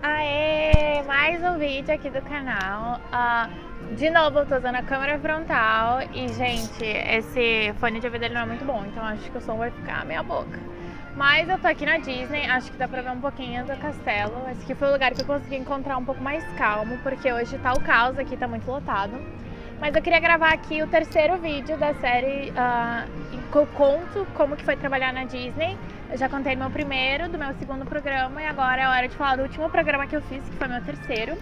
Aê! Mais um vídeo aqui do canal. De novo, eu tô usando a câmera frontal e, gente, esse fone de ouvido ele não é muito bom, então acho que o som vai ficar meia boca. Mas eu tô aqui na Disney, acho que dá pra ver um pouquinho do castelo. Esse aqui foi o lugar que eu consegui encontrar um pouco mais calmo, porque hoje tá o caos aqui, tá muito lotado. Mas eu queria gravar aqui o terceiro vídeo da série que eu conto como que foi trabalhar na Disney. Eu já contei no meu primeiro, do meu segundo programa, e agora é hora de falar do último programa que eu fiz, que foi meu terceiro,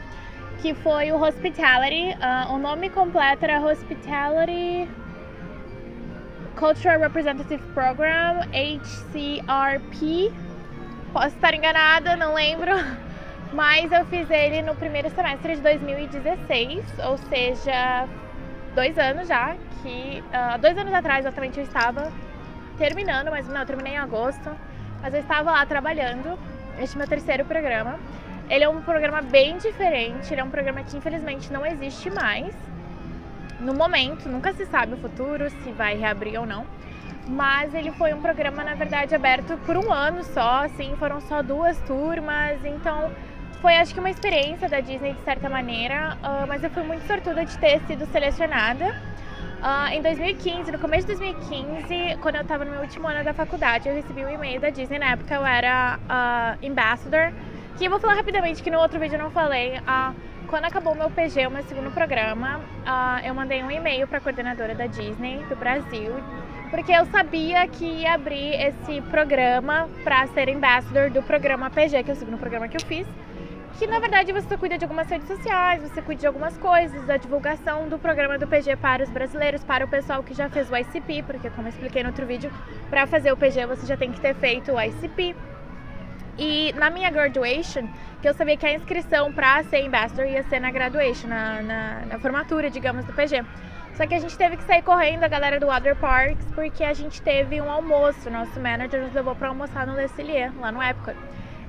que foi o Hospitality. O nome completo era Hospitality Cultural Representative Program, HCRP. Posso estar enganada, não lembro. Mas eu fiz ele no primeiro semestre de 2016, ou seja, 2 anos já, que 2 anos atrás exatamente eu estava terminando, mas não, eu terminei em agosto, mas eu estava lá trabalhando. Este é meu terceiro programa. Ele é um programa bem diferente, ele é um programa que infelizmente não existe mais no momento, nunca se sabe o futuro, se vai reabrir ou não. Mas ele foi um programa, na verdade, aberto por um ano só, assim, foram só 2 turmas, então foi, acho que, uma experiência da Disney de certa maneira, mas eu fui muito sortuda de ter sido selecionada. Em 2015, no começo de 2015, quando eu estava no meu último ano da faculdade, eu recebi um e-mail da Disney. Na época eu era Ambassador, que eu vou falar rapidamente, que no outro vídeo eu não falei. Quando acabou o meu PG, o meu segundo programa, eu mandei um e-mail para a coordenadora da Disney do Brasil, porque eu sabia que ia abrir esse programa para ser Ambassador do programa PG, que é o segundo programa que eu fiz. Que na verdade você cuida de algumas redes sociais, você cuida de algumas coisas, da divulgação do programa do PG para os brasileiros, para o pessoal que já fez o ICP, porque como eu expliquei no outro vídeo, para fazer o PG você já tem que ter feito o ICP. E na minha graduation, que eu sabia que a inscrição para ser Ambassador ia ser na graduation, na formatura, digamos, do PG. Só que a gente teve que sair correndo, a galera do Water Parks, porque a gente teve um almoço, nosso manager nos levou para almoçar no Le Cellier, lá no Epcot.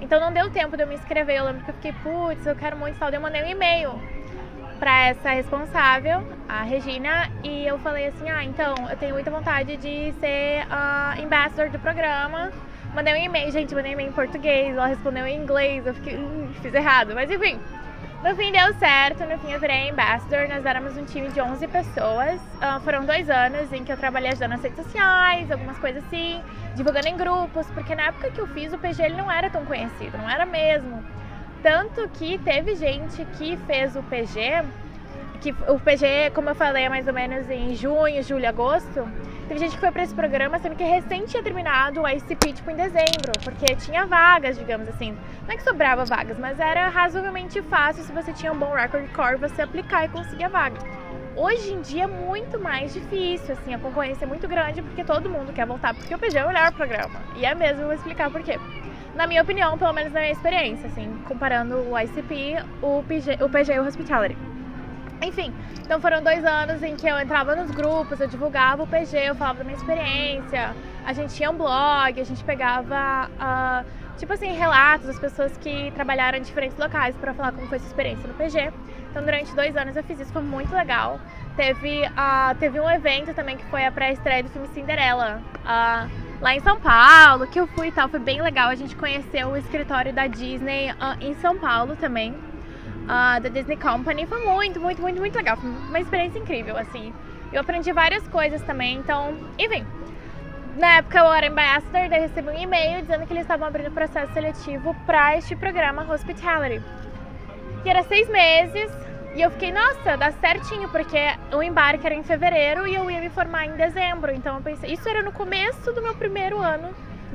Então não deu tempo de eu me inscrever, eu lembro que eu fiquei, putz, eu quero muito tal, eu mandei um e-mail pra essa responsável, a Regina, e eu falei assim, então, eu tenho muita vontade de ser Ambassador do programa. Mandei um e-mail, gente, mandei um e-mail em português, ela respondeu em inglês, eu fiquei, fiz errado, mas enfim. No fim deu certo, no fim eu virei Ambassador, nós éramos um time de 11 pessoas, foram 2 anos em que eu trabalhei ajudando nas redes sociais, algumas coisas assim, divulgando em grupos, porque na época que eu fiz o PG ele não era tão conhecido, não era mesmo. Tanto que teve gente que fez o PG, como eu falei, é mais ou menos em junho, julho, agosto. Teve gente que foi pra esse programa sendo que recém tinha terminado o ICP, tipo, em dezembro, porque tinha vagas, digamos assim. Não é que sobrava vagas, mas era razoavelmente fácil, se você tinha um bom record core, você aplicar e conseguir a vaga. Hoje em dia é muito mais difícil, assim, a concorrência é muito grande, porque todo mundo quer voltar, porque o PG é o melhor programa. E é mesmo, eu vou explicar por quê. Na minha opinião, pelo menos na minha experiência, assim, comparando o ICP, o PG e o Hospitality. Enfim, então foram 2 anos em que eu entrava nos grupos, eu divulgava o PG, eu falava da minha experiência, a gente tinha um blog, a gente pegava, tipo assim, relatos das pessoas que trabalharam em diferentes locais para falar como foi sua experiência no PG. Então durante 2 anos eu fiz isso, foi muito legal. Teve um evento também que foi a pré-estreia do filme Cinderela, lá em São Paulo, que eu fui e tal, foi bem legal. A gente conheceu o escritório da Disney em São Paulo também. Da Disney Company, foi muito, muito, muito, muito legal, foi uma experiência incrível, assim, eu aprendi várias coisas também, então, enfim, na época eu era Ambassador, daí eu recebi um e-mail dizendo que eles estavam abrindo processo seletivo para este programa Hospitality, e era 6 meses, e eu fiquei, nossa, dá certinho, porque o embarque era em fevereiro e eu ia me formar em dezembro, então eu pensei, isso era no começo do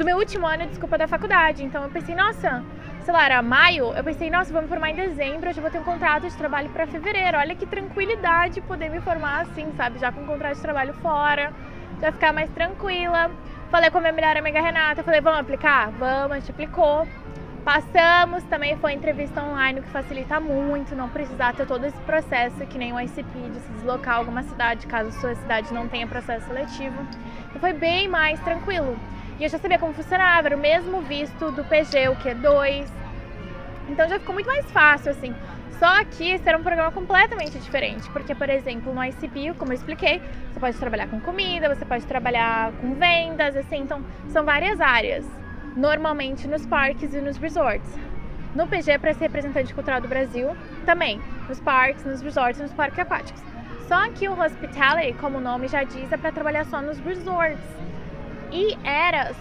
meu último ano, desculpa, da faculdade, então eu pensei, nossa, sei lá, era maio, eu pensei, nossa, vou me formar em dezembro, eu já vou ter um contrato de trabalho para fevereiro, olha que tranquilidade poder me formar assim, sabe, já com um contrato de trabalho fora, já ficar mais tranquila. Falei com a minha melhor amiga Renata, falei, vamos aplicar? Vamos, a gente aplicou, passamos, também foi entrevista online, o que facilita muito, não precisar ter todo esse processo, que nem o ICP, de se deslocar a alguma cidade, caso sua cidade não tenha processo seletivo, então foi bem mais tranquilo. E eu já sabia como funcionava, era o mesmo visto do PG, o Q2. Então já ficou muito mais fácil, assim. Só que esse era um programa completamente diferente, porque, por exemplo, no ICP, como eu expliquei, você pode trabalhar com comida, você pode trabalhar com vendas, assim, então são várias áreas, normalmente nos parques e nos resorts. no PG para ser representante cultural do Brasil, também nos parques, nos resorts, nos parques aquáticos. Só que o Hospitality, como o nome já diz, é para trabalhar só nos resorts. E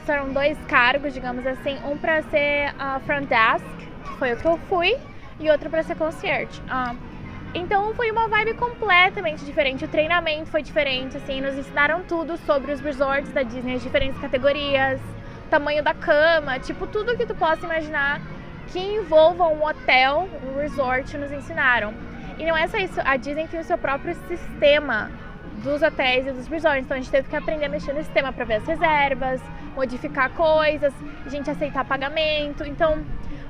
são 2 cargos, digamos assim, um para ser front desk, que foi o que eu fui, e outro para ser concierge. Então foi uma vibe completamente diferente, o treinamento foi diferente, assim, nos ensinaram tudo sobre os resorts da Disney, as diferentes categorias, tamanho da cama, tipo, tudo que tu possa imaginar que envolva um hotel, um resort, nos ensinaram. E não é só isso, a Disney tem o seu próprio sistema dos hotéis e dos resorts, então a gente teve que aprender a mexer no sistema para ver as reservas, modificar coisas, a gente aceitar pagamento, então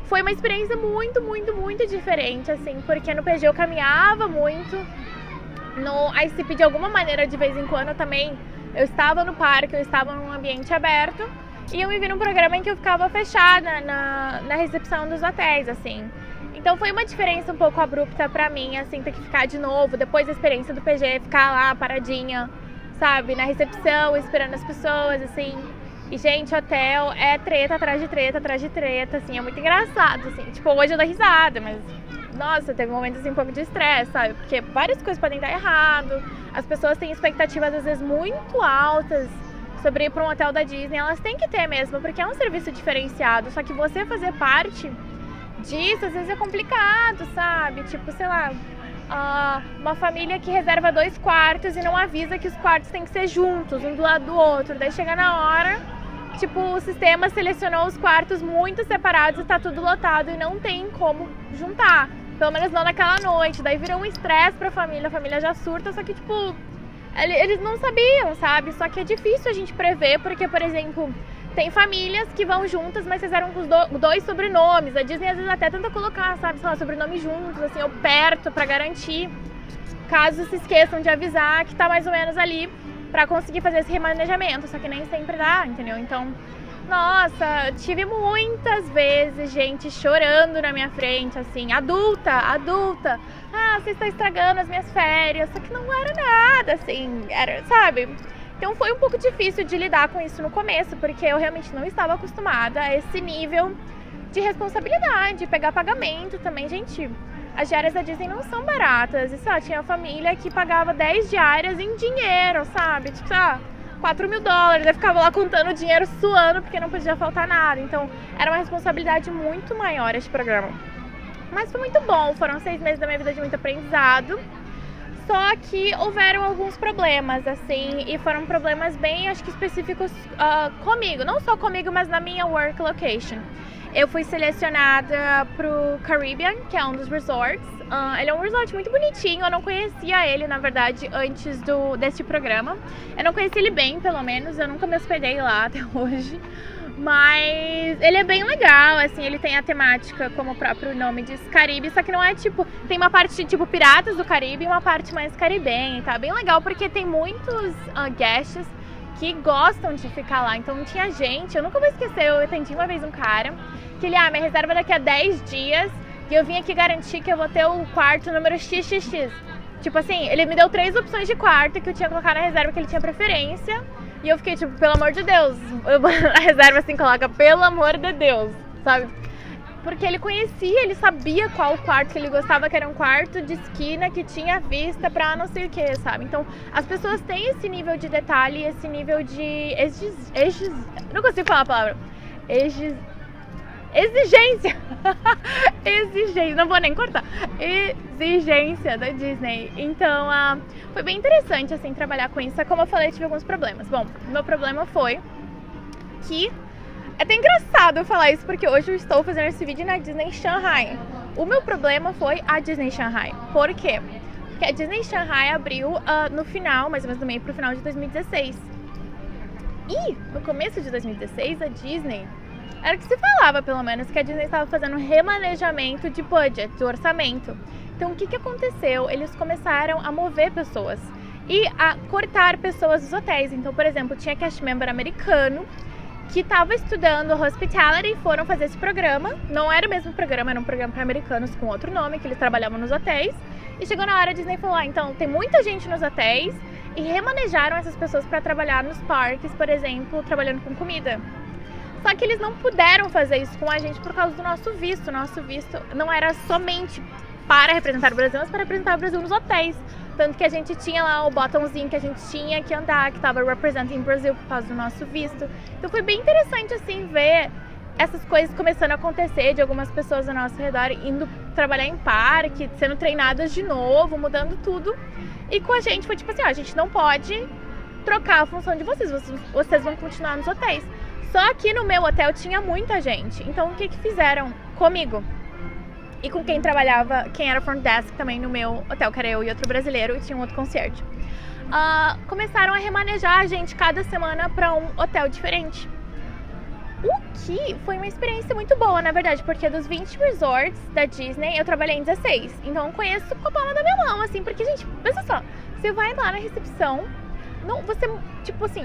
foi uma experiência muito, muito, muito diferente, assim, porque no PG eu caminhava muito, no ICP de alguma maneira, de vez em quando também, eu estava no parque, eu estava num ambiente aberto, e eu me vi num programa em que eu ficava fechada na recepção dos hotéis, assim. Então foi uma diferença um pouco abrupta pra mim, assim, ter que ficar de novo, depois da experiência do PG, ficar lá paradinha, sabe, na recepção, esperando as pessoas, assim. E, gente, hotel é treta atrás de treta, atrás de treta, assim, é muito engraçado, assim. Tipo, hoje eu dou risada, mas, nossa, teve momentos, assim, um pouco de estresse, sabe? Porque várias coisas podem dar errado, as pessoas têm expectativas, às vezes, muito altas sobre ir pra um hotel da Disney, elas têm que ter mesmo, porque é um serviço diferenciado, só que você fazer parte disso, às vezes é complicado, sabe? Tipo, sei lá, uma família que reserva 2 quartos e não avisa que os quartos têm que ser juntos, um do lado do outro. Daí chega na hora, tipo, o sistema selecionou os quartos muito separados e tá tudo lotado e não tem como juntar. Pelo menos não naquela noite. Daí virou um estresse pra família, a família já surta, só que, tipo, eles não sabiam, sabe? Só que é difícil a gente prever, porque, por exemplo, tem famílias que vão juntas, mas fizeram com os 2 sobrenomes. A Disney às vezes até tenta colocar, sabe, sei lá, sobrenome juntos, assim, ou perto, pra garantir, caso se esqueçam de avisar que tá mais ou menos ali pra conseguir fazer esse remanejamento. Só que nem sempre dá, entendeu? Então, nossa, tive muitas vezes gente chorando na minha frente, assim, adulta. Ah, você está estragando as minhas férias. Só que não era nada, assim, era, sabe? Então foi um pouco difícil de lidar com isso no começo, porque eu realmente não estava acostumada a esse nível de responsabilidade, pegar pagamento também, gente. As diárias da Disney não são baratas, e só tinha família que pagava 10 diárias em dinheiro, sabe? Tipo, $4.000, eu ficava lá contando dinheiro, suando, porque não podia faltar nada. Então era uma responsabilidade muito maior esse programa. Mas foi muito bom, foram 6 meses da minha vida de muito aprendizado. Só que houveram alguns problemas, assim, e foram problemas bem, acho que específicos comigo. Não só comigo, mas na minha work location. Eu fui selecionada pro Caribbean, que é um dos resorts. Ele é um resort muito bonitinho, eu não conhecia ele, na verdade, antes desse programa. Eu não conheci ele bem, pelo menos, eu nunca me hospedei lá até hoje. Mas ele é bem legal, assim, ele tem a temática, como o próprio nome diz, Caribe, só que não é tipo, tem uma parte tipo Piratas do Caribe e uma parte mais caribenha, tá? Bem legal porque tem muitos guests que gostam de ficar lá, então tinha gente, eu nunca vou esquecer, eu atendi uma vez um cara, que ele, minha reserva daqui a 10 dias e eu vim aqui garantir que eu vou ter o quarto número XXX. Tipo assim, ele me deu 3 opções de quarto que eu tinha que colocar na reserva, que ele tinha preferência. E eu fiquei tipo, pelo amor de Deus, a reserva assim coloca, pelo amor de Deus, sabe? Porque ele conhecia, ele sabia qual quarto que ele gostava, que era um quarto de esquina que tinha vista pra não sei o que, sabe? Então, as pessoas têm esse nível de detalhe, esse nível de não consigo falar a palavra. Exigência! Exigência, não vou nem cortar. Exigência da Disney. Então, foi bem interessante, assim, trabalhar com isso. Como eu falei, eu tive alguns problemas. Bom, meu problema foi que... É até engraçado eu falar isso, porque hoje eu estou fazendo esse vídeo na Disney Shanghai. O meu problema foi a Disney Shanghai. Por quê? Porque a Disney Shanghai abriu no final, mais ou menos no meio pro final de 2016. E no começo de 2016, a Disney... Era o que se falava, pelo menos, que a Disney estava fazendo remanejamento de budget, do orçamento. Então, o que aconteceu? Eles começaram a mover pessoas e a cortar pessoas dos hotéis. Então, por exemplo, tinha cast member americano que estava estudando Hospitality e foram fazer esse programa. Não era o mesmo programa, era um programa para americanos com outro nome, que eles trabalhavam nos hotéis. E chegou na hora, a Disney falou, então, tem muita gente nos hotéis, e remanejaram essas pessoas para trabalhar nos parques, por exemplo, trabalhando com comida. Só que eles não puderam fazer isso com a gente por causa do nosso visto. Nosso visto não era somente para representar o Brasil, mas para representar o Brasil nos hotéis. Tanto que a gente tinha lá o botãozinho que a gente tinha que andar, que tava representing Brasil por causa do nosso visto. Então foi bem interessante, assim, ver essas coisas começando a acontecer, de algumas pessoas ao nosso redor indo trabalhar em parque, sendo treinadas de novo, mudando tudo. E com a gente foi tipo assim, ó, a gente não pode trocar a função de vocês vão continuar nos hotéis. Só que no meu hotel tinha muita gente. Então o que fizeram comigo? E com quem trabalhava, quem era front desk também no meu hotel, que era eu e outro brasileiro, e tinha um outro concierge. Começaram a remanejar a gente cada semana para um hotel diferente. O que foi uma experiência muito boa, na verdade, porque dos 20 resorts da Disney, eu trabalhei em 16. Então eu conheço com a palma da minha mão, assim, porque, gente, pensa só, você vai lá na recepção,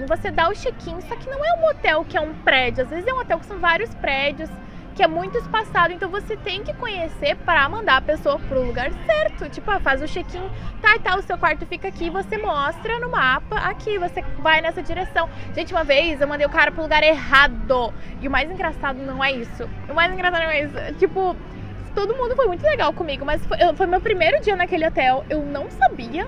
você dá o check-in, só que não é um hotel que é um prédio, às vezes é um hotel que são vários prédios, que é muito espaçado, então você tem que conhecer para mandar a pessoa pro lugar certo. Tipo, faz o check-in, tá, o seu quarto fica aqui, você mostra no mapa, aqui, você vai nessa direção. Gente, uma vez eu mandei o cara pro lugar errado, e o mais engraçado não é isso. O mais engraçado não é isso. Tipo, todo mundo foi muito legal comigo, mas foi meu primeiro dia naquele hotel, eu não sabia.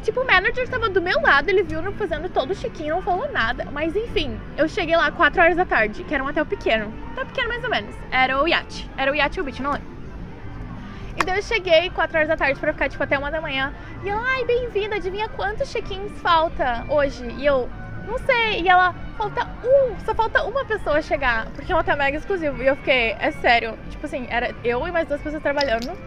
Tipo, o manager tava do meu lado, ele viu eu fazendo todo o check-in, não falou nada. Mas enfim, eu cheguei lá 4 horas da tarde, que era um hotel pequeno. Tá pequeno mais ou menos. Era o Yacht e o Beach, não lembro. E daí eu cheguei 4 horas da tarde pra ficar, tipo, até 1 da manhã. E ela, ai, bem-vinda, adivinha quantos check-ins falta hoje? E eu, não sei. E ela, só falta uma pessoa chegar, porque é um hotel mega exclusivo. E eu fiquei, é sério, tipo assim, era eu e mais 2 pessoas trabalhando.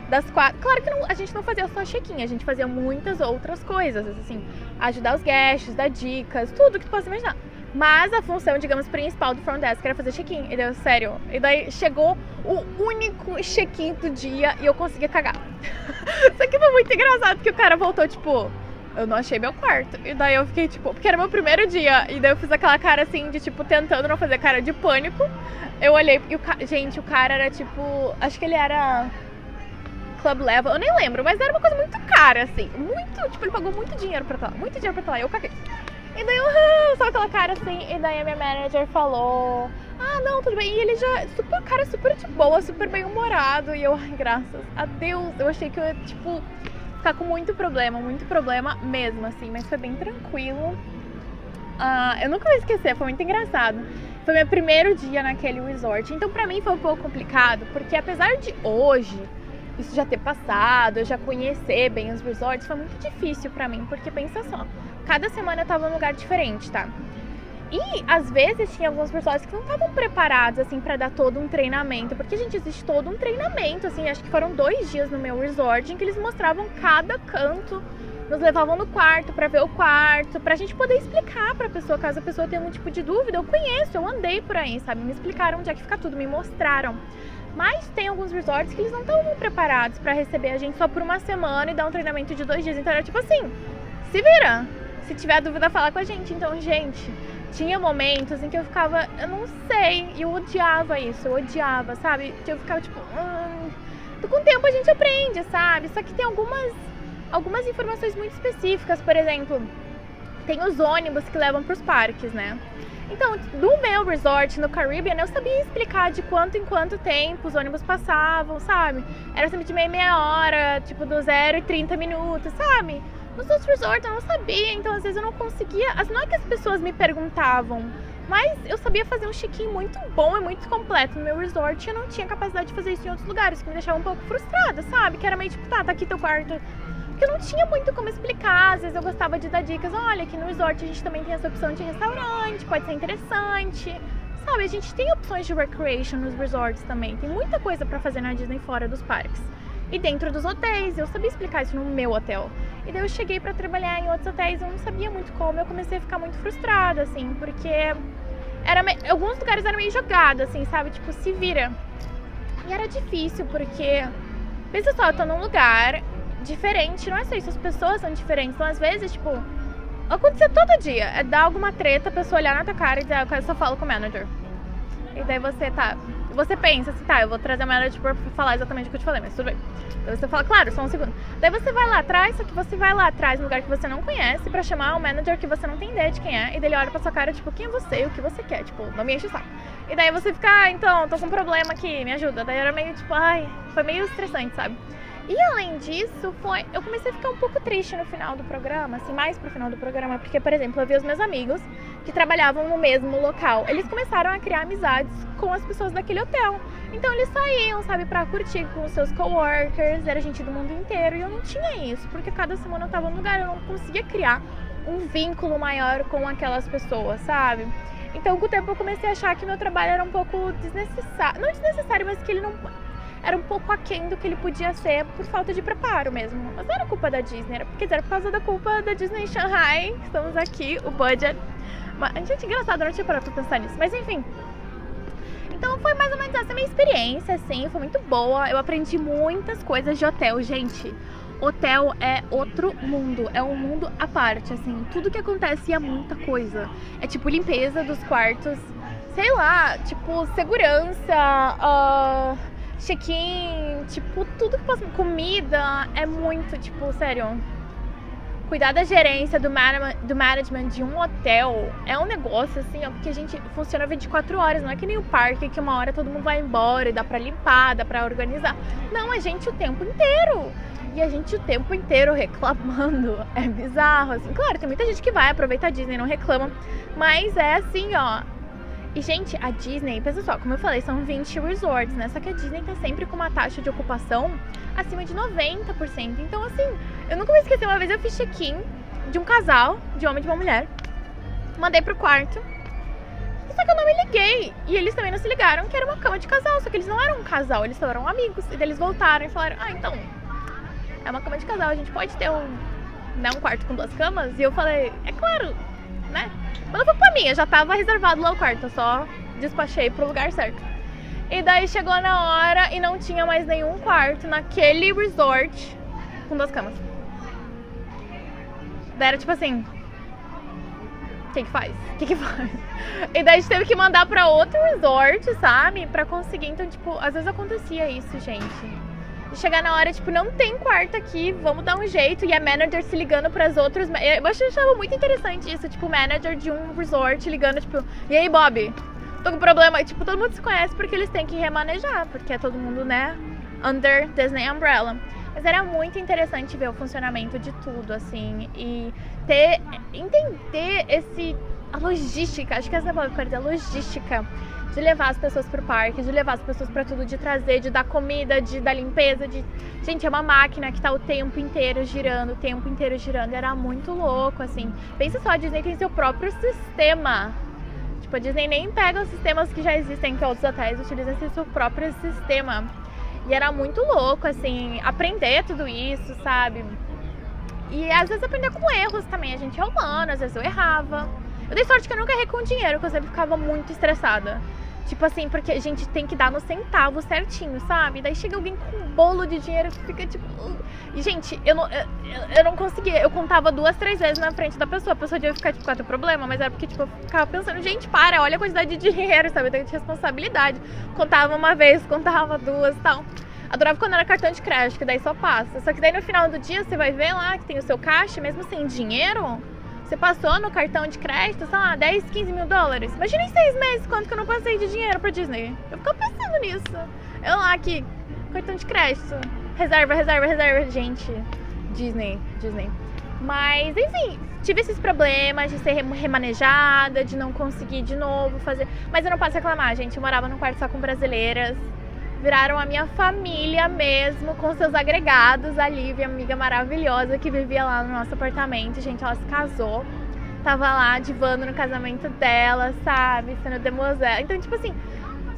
Das 4, claro que a gente não fazia só check-in, a gente fazia muitas outras coisas, assim, ajudar os guests, dar dicas, tudo que tu possa imaginar. Mas a função, digamos, principal do front desk era fazer check-in. E daí, sério, e daí chegou o único check-in do dia e eu consegui cagar. Só que foi muito engraçado que o cara voltou, tipo, eu não achei meu quarto. E daí eu fiquei, tipo, porque era meu primeiro dia. E daí eu fiz aquela cara assim, de tipo, tentando não fazer cara de pânico. Eu olhei e gente, o cara era tipo, acho que ele era club level, eu nem lembro, mas era uma coisa muito cara, assim, muito, tipo, ele pagou muito dinheiro pra estar lá, eu caguei. E daí eu, só aquela cara assim, e daí a minha manager falou, não, tudo bem, e ele já, cara super de boa, super bem humorado, e eu, ai, graças a Deus, eu achei que eu ia, tipo, ficar com muito problema mesmo, assim, mas foi bem tranquilo. Eu nunca vou esquecer, foi muito engraçado. Foi meu primeiro dia naquele resort, então pra mim foi um pouco complicado, porque apesar de hoje isso já ter passado, eu já conhecer bem os resorts, foi muito difícil pra mim, porque pensa só, cada semana eu tava num lugar diferente, tá? E às vezes tinha alguns resorts que não estavam preparados, assim, pra dar todo um treinamento, porque, gente, existe todo um treinamento, assim, acho que foram 2 dias no meu resort em que eles mostravam cada canto, nos levavam no quarto pra ver o quarto, pra gente poder explicar pra pessoa, caso a pessoa tenha algum tipo de dúvida. Eu conheço, eu andei por aí, sabe? Me explicaram onde é que fica tudo, me mostraram. Mas tem alguns resorts que eles não estavam preparados pra receber a gente só por uma semana e dar um treinamento de 2 dias. Então era tipo assim, se vira, se tiver dúvida fala com a gente. Então, gente, tinha momentos em que eu ficava, eu não sei, e eu odiava isso, eu odiava, sabe? Eu ficava tipo, com o tempo a gente aprende, sabe? Só que tem algumas informações muito específicas, por exemplo, tem os ônibus que levam pros parques, né? Então, do meu resort no Caribbean, eu sabia explicar de quanto em quanto tempo os ônibus passavam, sabe? Era sempre de meia hora, tipo do 0 e 30 minutos, sabe? Nos outros resorts eu não sabia, então às vezes eu não conseguia. Não é que as pessoas me perguntavam, mas eu sabia fazer um check-in muito bom e muito completo no meu resort e eu não tinha capacidade de fazer isso em outros lugares, que me deixava um pouco frustrada, sabe? Que era meio tipo, tá aqui teu quarto. Porque eu não tinha muito como explicar, às vezes eu gostava de dar dicas, olha, aqui no resort a gente também tem essa opção de restaurante, pode ser interessante, sabe? A gente tem opções de recreation nos resorts também, tem muita coisa pra fazer na Disney fora dos parques. E dentro dos hotéis, eu sabia explicar isso no meu hotel. E daí eu cheguei pra trabalhar em outros hotéis, eu não sabia muito como, eu comecei a ficar muito frustrada, assim, porque alguns lugares eram meio jogado, assim, sabe? Tipo, se vira. E era difícil, porque, pensa só, eu tô num lugar diferente, não é só isso, as pessoas são diferentes, então às vezes, tipo, acontecer todo dia, é dar alguma treta, a pessoa olhar na tua cara e dizer, eu só falo com o manager. E daí você pensa assim, eu vou trazer a manager pra falar exatamente o que eu te falei, mas tudo bem. Daí você fala, claro, só um segundo. Daí você vai lá atrás, só que você vai lá atrás num lugar que você não conhece pra chamar um manager que você não tem ideia de quem é, e daí ele olha pra sua cara, tipo, quem é você e o que você quer, tipo, não me enche o saco. E daí você fica, ah, então, tô com um problema aqui, me ajuda. Daí era meio tipo, ai, foi meio estressante, sabe? E além disso, eu comecei a ficar um pouco triste no final do programa, assim, mais pro final do programa, porque, por exemplo, eu vi os meus amigos que trabalhavam no mesmo local. Eles começaram a criar amizades com as pessoas daquele hotel. Então eles saíam, sabe, pra curtir com os seus coworkers, era gente do mundo inteiro, e eu não tinha isso, porque cada semana eu tava num lugar, eu não conseguia criar um vínculo maior com aquelas pessoas, sabe? Então, com o tempo, eu comecei a achar que meu trabalho era um pouco desnecessário. Não desnecessário, mas que ele não... era um pouco aquém do que ele podia ser por falta de preparo mesmo. Mas não era culpa da Disney, era por causa da culpa da Disney Shanghai. Estamos aqui, o budget. Mas, gente, engraçado, eu não tinha parado pra pensar nisso. Mas, enfim. Então, foi mais ou menos essa minha experiência, assim. Foi muito boa. Eu aprendi muitas coisas de hotel, gente. Hotel é outro mundo, é um mundo à parte, assim. Tudo que acontece é muita coisa. É tipo limpeza dos quartos, sei lá, tipo segurança, check-in, tipo tudo que passa. Comida é muito, tipo, sério. Cuidar da gerência, do management de um hotel é um negócio, assim, ó, porque a gente funciona 24 horas, não é que nem o parque que uma hora todo mundo vai embora e dá pra limpar, dá pra organizar. Não, a gente o tempo inteiro. E a gente o tempo inteiro reclamando. É bizarro, assim. Claro, tem muita gente que vai aproveitar a Disney e não reclama. Mas é assim, ó. E, gente, a Disney, pensa só, como eu falei, são 20 resorts, né? Só que a Disney tá sempre com uma taxa de ocupação acima de 90%. Então, assim, eu nunca vou esquecer. Uma vez eu fiz check-in de um casal, de homem e de uma mulher. Mandei pro quarto. Só que eu não me liguei. E eles também não se ligaram que era uma cama de casal. Só que eles não eram um casal, eles só eram amigos. E daí eles voltaram e falaram, ah, então... é uma cama de casal, a gente pode ter um quarto com 2 camas? E eu falei, é claro, né? Mas não foi pra mim, já tava reservado lá o quarto, eu só despachei pro lugar certo. E daí chegou na hora e não tinha mais nenhum quarto naquele resort com 2 camas. Daí era tipo assim, o que faz? O que faz? E daí a gente teve que mandar pra outro resort, sabe? Pra conseguir, então tipo, às vezes acontecia isso, gente. De chegar na hora, tipo, não tem quarto aqui, vamos dar um jeito. E a manager se ligando pras outras. Eu achava muito interessante isso, tipo, o manager de um resort ligando, tipo, e aí, Bob? Tô com problema. E, tipo, todo mundo se conhece porque eles têm que remanejar, porque é todo mundo, né, under Disney Umbrella. Mas era muito interessante ver o funcionamento de tudo, assim, e entender a logística, acho que essa é a palavra, a logística de levar as pessoas pro parque, de levar as pessoas pra tudo, de trazer, de dar comida, de dar limpeza, de... Gente, é uma máquina que tá o tempo inteiro girando, e era muito louco, assim. Pensa só, a Disney tem seu próprio sistema. Tipo, a Disney nem pega os sistemas que já existem, que outros hotéis utilizam esse seu próprio sistema. E era muito louco, assim, aprender tudo isso, sabe? E às vezes aprender com erros também, a gente é humano, às vezes eu errava. Eu dei sorte que eu nunca errei com dinheiro, porque eu sempre ficava muito estressada. Tipo assim, porque a gente tem que dar no centavo certinho, sabe? Daí chega alguém com um bolo de dinheiro que fica tipo... E, gente, eu não conseguia. Eu contava 2, 3 vezes na frente da pessoa. A pessoa devia ficar, tipo, com outro problema. Mas era porque, tipo, eu ficava pensando, gente, olha a quantidade de dinheiro, sabe? Eu tenho de responsabilidade. Contava uma vez, contava 2 e tal. Adorava quando era cartão de crédito, que daí só passa. Só que daí no final do dia você vai ver lá que tem o seu caixa, mesmo sem dinheiro... Você passou no cartão de crédito, sei lá, 10, 15 mil dólares. Imagina em 6 meses quanto que eu não passei de dinheiro pra Disney. Eu ficava pensando nisso. Eu lá aqui, cartão de crédito, reserva. Gente, Disney. Mas, enfim, tive esses problemas de ser remanejada, de não conseguir de novo fazer. Mas eu não posso reclamar, gente. Eu morava num quarto só com brasileiras. Viraram a minha família mesmo, com seus agregados. A Lívia, amiga maravilhosa que vivia lá no nosso apartamento. Gente, ela se casou. Tava lá divando no casamento dela, sabe? Sendo demoiselle. Então, tipo assim,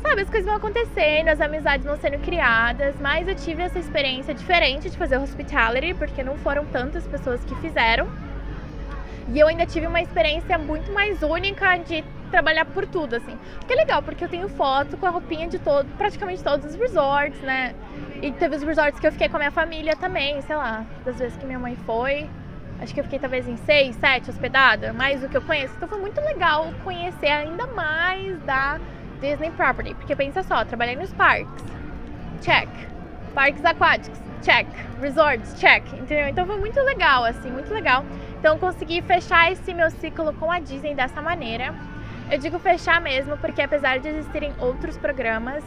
sabe? As coisas vão acontecendo, as amizades vão sendo criadas. Mas eu tive essa experiência diferente de fazer hospitality, porque não foram tantas pessoas que fizeram. E eu ainda tive uma experiência muito mais única de trabalhar por tudo, assim. Que é legal, porque eu tenho foto com a roupinha de praticamente todos os resorts, né? E teve os resorts que eu fiquei com a minha família também, sei lá, das vezes que minha mãe foi. Acho que eu fiquei talvez em 6, 7 hospedada, mais do que eu conheço. Então foi muito legal conhecer ainda mais da Disney Property. Porque pensa só, trabalhei nos parques, check. Parques aquáticos, check. Resorts, check. Entendeu? Então foi muito legal, assim, muito legal. Então eu consegui fechar esse meu ciclo com a Disney dessa maneira. Eu digo fechar mesmo, porque apesar de existirem outros programas,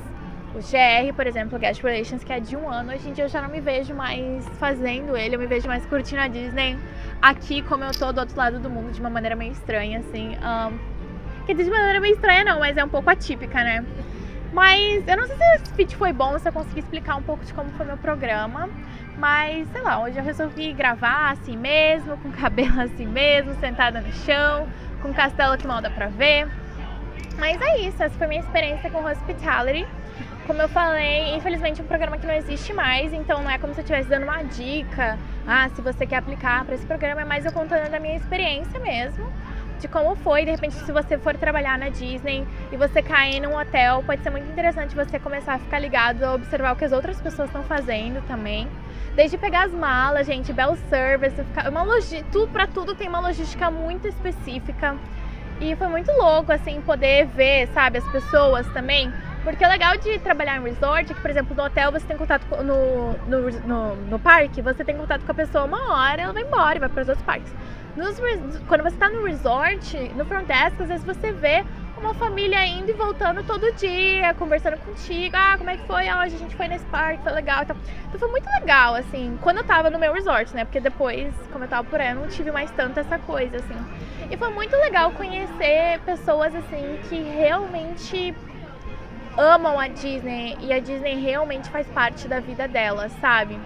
o GR, por exemplo, Guest Relations, que é de 1 ano, hoje em dia eu já não me vejo mais fazendo ele, eu me vejo mais curtindo a Disney aqui, como eu tô do outro lado do mundo, de uma maneira meio estranha, assim. Quer dizer, de maneira meio estranha não, mas é um pouco atípica, né? Mas eu não sei se esse vídeo foi bom, se eu consegui explicar um pouco de como foi meu programa. Mas, sei lá, hoje eu resolvi gravar assim mesmo, com o cabelo assim mesmo, sentada no chão, com o castelo que mal dá pra ver. Mas é isso, essa foi a minha experiência com Hospitality. Como eu falei, infelizmente é um programa que não existe mais, então não é como se eu estivesse dando uma dica, se você quer aplicar para esse programa, é mais eu contando da minha experiência mesmo, de como foi. De repente, se você for trabalhar na Disney e você cair num hotel, pode ser muito interessante você começar a ficar ligado, a observar o que as outras pessoas estão fazendo também. Desde pegar as malas, gente, bell service, pra tudo tem uma logística muito específica. E foi muito louco, assim, poder ver, sabe, as pessoas também. Porque o legal de trabalhar em resort é que, por exemplo, no hotel você tem contato no parque, você tem contato com a pessoa 1 hora, ela vai embora e vai para os outros parques. Quando você está no resort, no front desk, às vezes você vê uma família indo e voltando todo dia, conversando contigo. Como é que foi? Hoje a gente foi nesse parque, foi legal e tal. Então foi muito legal, assim, quando eu tava no meu resort, né? Porque depois, como eu tava por aí, eu não tive mais tanto essa coisa, assim. E foi muito legal conhecer pessoas, assim, que realmente amam a Disney e a Disney realmente faz parte da vida delas, sabe?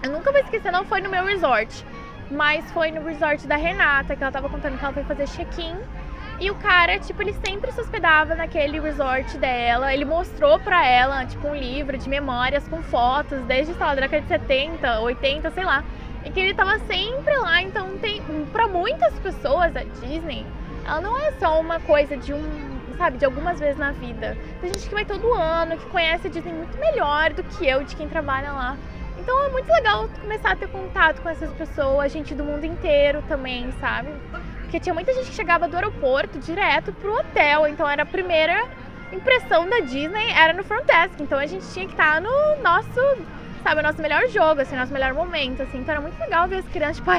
Eu nunca vou esquecer, não foi no meu resort, mas foi no resort da Renata, que ela tava contando que ela foi fazer check-in. E o cara, tipo, ele sempre se hospedava naquele resort dela. Ele mostrou pra ela, tipo, um livro de memórias com fotos, desde, sei lá, da década de 70, 80, sei lá. E que ele tava sempre lá. Então, pra muitas pessoas, a Disney, ela não é só uma coisa de de algumas vezes na vida. Tem gente que vai todo ano, que conhece a Disney muito melhor do que eu, de quem trabalha lá. Então é muito legal começar a ter contato com essas pessoas, gente do mundo inteiro também, sabe? Porque tinha muita gente que chegava do aeroporto direto pro hotel, então era a primeira impressão da Disney, era no front desk. Então a gente tinha que estar no nosso, o nosso melhor jogo, assim, nosso melhor momento, assim. Então era muito legal ver as crianças, tipo,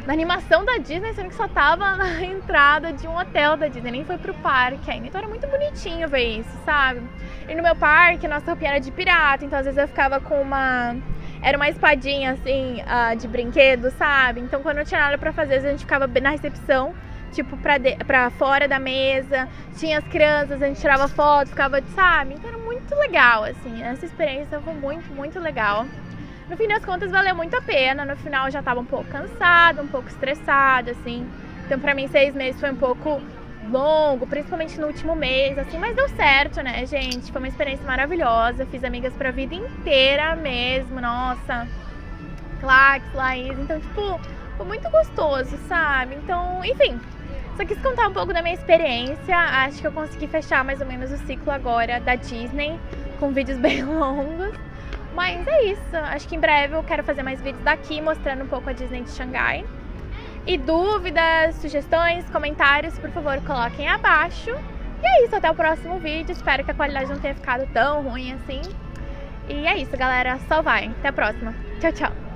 na animação da Disney, sendo que só tava na entrada de um hotel da Disney, nem foi pro parque ainda. Então era muito bonitinho ver isso, sabe? E no meu parque, nossa roupinha era de pirata, então às vezes eu ficava com era uma espadinha, assim, de brinquedo, sabe? Então quando não tinha nada pra fazer, às vezes a gente ficava na recepção, tipo, pra fora da mesa, tinha as crianças, a gente tirava foto, ficava, sabe? Então era muito legal, assim, essa experiência foi muito, muito legal. No fim das contas, valeu muito a pena. No final, eu já tava um pouco cansada, um pouco estressada, assim. Então, pra mim, 6 meses foi um pouco longo, principalmente no último mês, assim. Mas deu certo, né, gente? Foi uma experiência maravilhosa. Fiz amigas pra vida inteira mesmo. Nossa, Clax, Laís. Então, tipo, foi muito gostoso, sabe? Então, enfim, só quis contar um pouco da minha experiência. Acho que eu consegui fechar mais ou menos o ciclo agora da Disney, com vídeos bem longos. Mas é isso, acho que em breve eu quero fazer mais vídeos daqui, mostrando um pouco a Disney de Xangai. E dúvidas, sugestões, comentários, por favor, coloquem abaixo. E é isso, até o próximo vídeo, espero que a qualidade não tenha ficado tão ruim assim. E é isso, galera, só vai, até a próxima. Tchau, tchau!